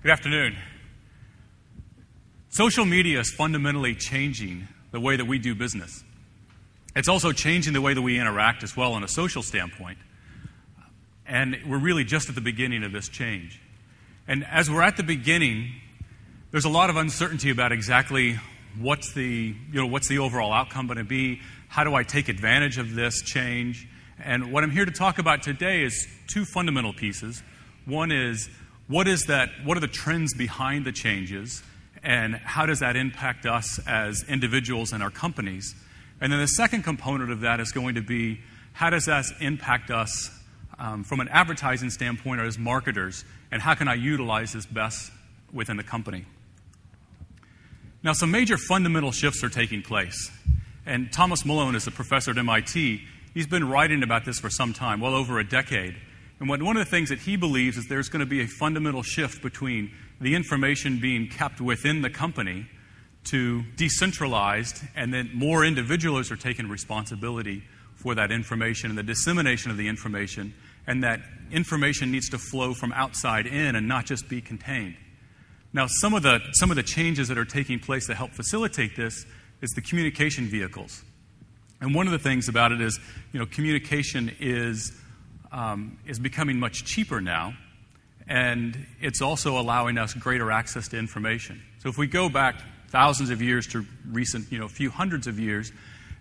Good afternoon. Social media is fundamentally changing the way that we do business. It's also changing the way that we interact as well on a social standpoint. And we're really just at the beginning of this change. And as we're at the beginning, there's a lot of uncertainty about exactly what's the overall outcome going to be. How do I take advantage of this change? And what I'm here to talk about today is two fundamental pieces. One is what are the trends behind the changes, and how does that impact us as individuals and our companies? And then the second component of that is going to be how does that impact us from an advertising standpoint or as marketers, and how can I utilize this best within the company? Now, some major fundamental shifts are taking place. And Thomas Malone is a professor at MIT. He's been writing about this for some time, well over a decade. And one of the things that he believes is there's going to be a fundamental shift between the information being kept within the company to decentralized, and then more individuals are taking responsibility for that information and the dissemination of the information, and that information needs to flow from outside in and not just be contained. Now, some of the changes that are taking place to help facilitate this is the communication vehicles. And one of the things about it is, communication is becoming much cheaper now, and it's also allowing us greater access to information. So if we go back thousands of years to recent, few hundreds of years,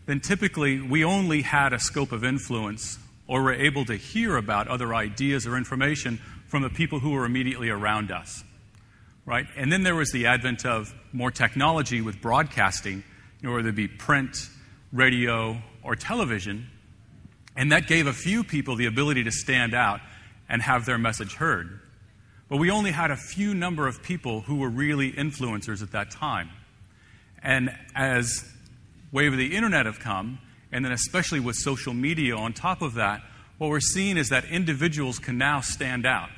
then typically we only had a scope of influence or were able to hear about other ideas or information from the people who were immediately around us, right? And then there was the advent of more technology with broadcasting, whether it be print, radio, or television, and that gave a few people the ability to stand out and have their message heard. But we only had a few number of people who were really influencers at that time. And as wave of the internet have come, and then especially with social media on top of that, what we're seeing is that individuals can now stand out.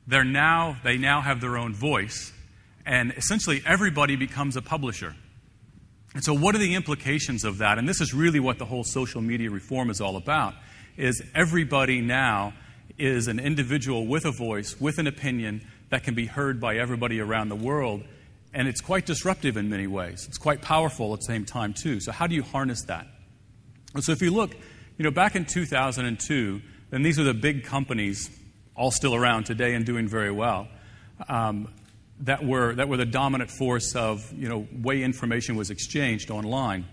They now have their own voice, and essentially everybody becomes a publisher. And so what are the implications of that? And this is really what the whole social media reform is all about, is everybody now is an individual with a voice, with an opinion that can be heard by everybody around the world. And it's quite disruptive in many ways. It's quite powerful at the same time, too. So how do you harness that? And so if you look, back in 2002, then these are the big companies, all still around today and doing very well, that were the dominant force of, way information was exchanged online.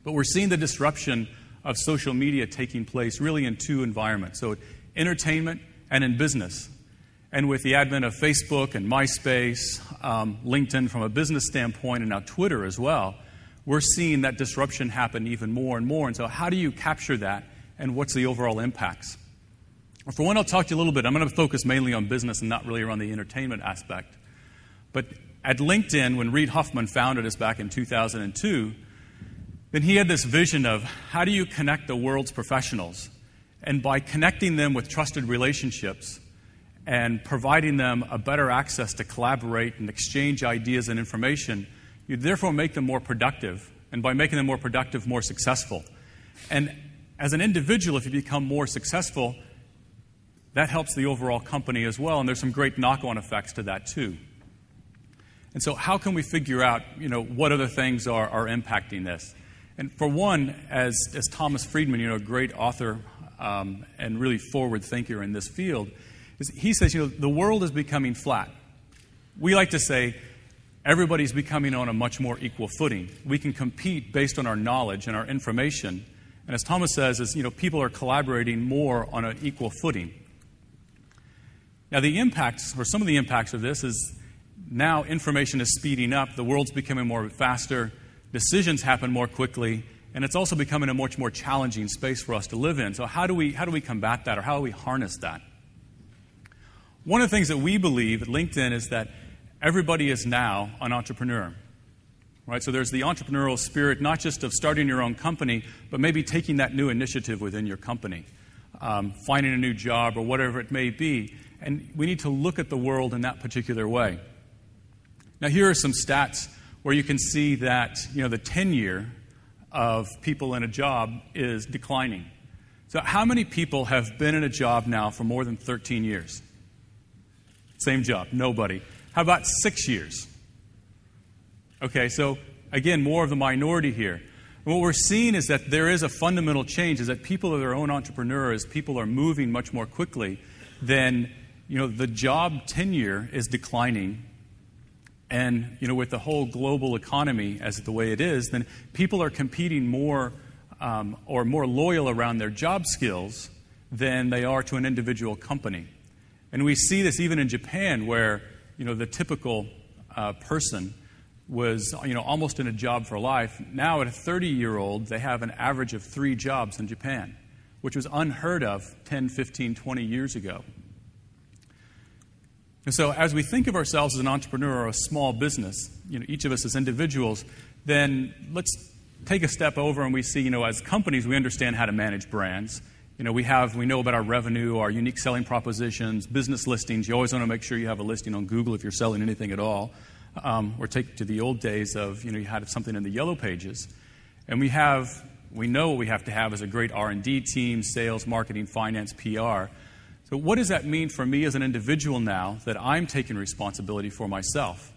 But we're seeing the disruption of social media taking place really in two environments. So entertainment and in business. And with the advent of Facebook and MySpace, LinkedIn from a business standpoint, and now Twitter as well, we're seeing that disruption happen even more and more. And so how do you capture that, and what's the overall impacts? For one, I'll talk to you a little bit. I'm going to focus mainly on business and not really around the entertainment aspect. But at LinkedIn, when Reid Hoffman founded us back in 2002, then he had this vision of how do you connect the world's professionals? And by connecting them with trusted relationships and providing them a better access to collaborate and exchange ideas and information, you therefore make them more productive. And by making them more productive, more successful. And as an individual, if you become more successful, that helps the overall company as well. And there's some great knock-on effects to that too. And so how can we figure out, what other things are impacting this? And for one, as Thomas Friedman, a great author and really forward thinker in this field, he says, the world is becoming flat. We like to say everybody's becoming on a much more equal footing. We can compete based on our knowledge and our information. And as Thomas says, people are collaborating more on an equal footing. Now the impacts, or some of the impacts of this is now information is speeding up, the world's becoming more faster, decisions happen more quickly, and it's also becoming a much more challenging space for us to live in. So how do we combat that, or how do we harness that? One of the things that we believe at LinkedIn is that everybody is now an entrepreneur. Right? So there's the entrepreneurial spirit, not just of starting your own company, but maybe taking that new initiative within your company, finding a new job or whatever it may be. And we need to look at the world in that particular way. Now, here are some stats where you can see that, the tenure of people in a job is declining. So how many people have been in a job now for more than 13 years? Same job, nobody. How about 6 years? Okay, so again, more of the minority here. And what we're seeing is that there is a fundamental change, is that people are their own entrepreneurs, people are moving much more quickly, then the job tenure is declining. And with the whole global economy as the way it is, then people are competing more or more loyal around their job skills than they are to an individual company. And we see this even in Japan, where the typical person was almost in a job for life. Now at a 30-year-old, they have an average of 3 jobs in Japan, which was unheard of 10, 15, 20 years ago. And so as we think of ourselves as an entrepreneur or a small business, each of us as individuals, then let's take a step over and we see, as companies, we understand how to manage brands. We know about our revenue, our unique selling propositions, business listings. You always want to make sure you have a listing on Google if you're selling anything at all. Or take it to the old days of, you had something in the yellow pages. And we know what we have to have is a great R&D team, sales, marketing, finance, PR. So what does that mean for me as an individual now that I'm taking responsibility for myself?